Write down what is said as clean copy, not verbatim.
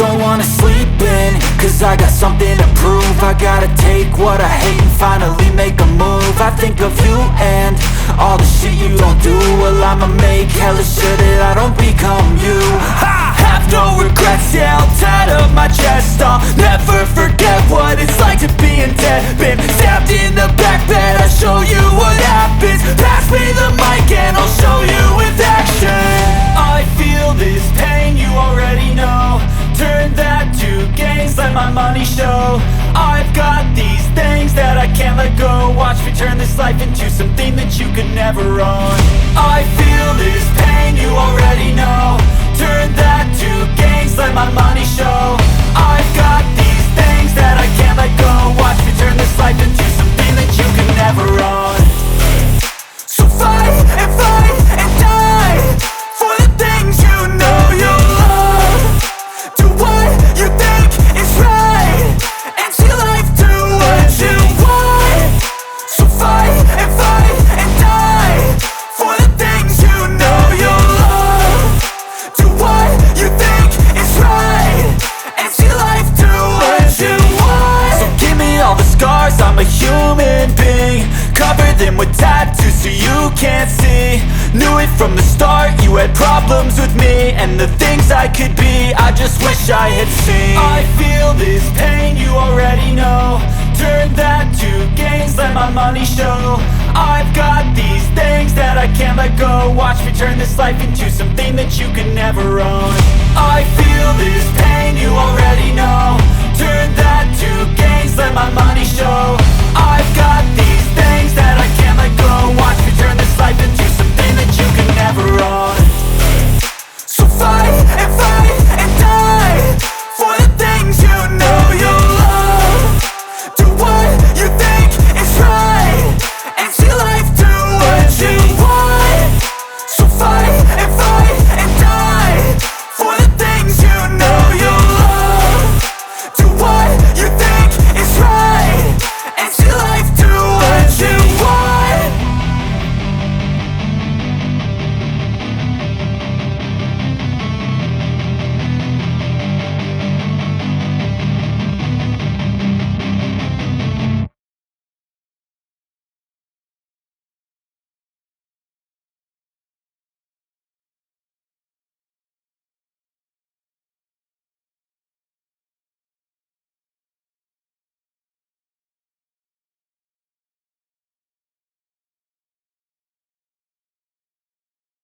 Don't wanna sleep in, cause I got something to prove. I gotta take what I hate and finally make a move. I think of you and all the shit you don't do. Well, I'ma make hella sure that I don't become you. I have no regrets, yeah, I'll tie up my chest. I'll never forget what it's like to be in debt. Been stabbed in the back bed, I'll show you what happens. Pass me the mic and I'll show you with action. I feel this pain, you already know. Turn that to gains, let my money show. I've got these things that I can't let go. Watch me turn this life into something that you could never own. I feel this pain, you already know. Turn that to gains, let my money show. I've got these things that I can't let go. Watch me turn this life into something that you could never own. So fight and die for the things you know you love. Do what you think is right and see life do what you want. So fight and die for the things you know you love. Do what you think is right and see life do what you want. So give me all the scars, I'm a human being. Cover them with tattoos so you can't see. Knew it from the start, you had problems with me and the things I could be, I just wish I had seen. I feel this pain, you already know. Turn that to gains, let my money show. I've got these things that I can't let go. Watch me turn this life into something that you can never own. I feel this pain, you already know. Turn that to gains, let my money show. I've got these things that I can't let go. Watch me turn this life into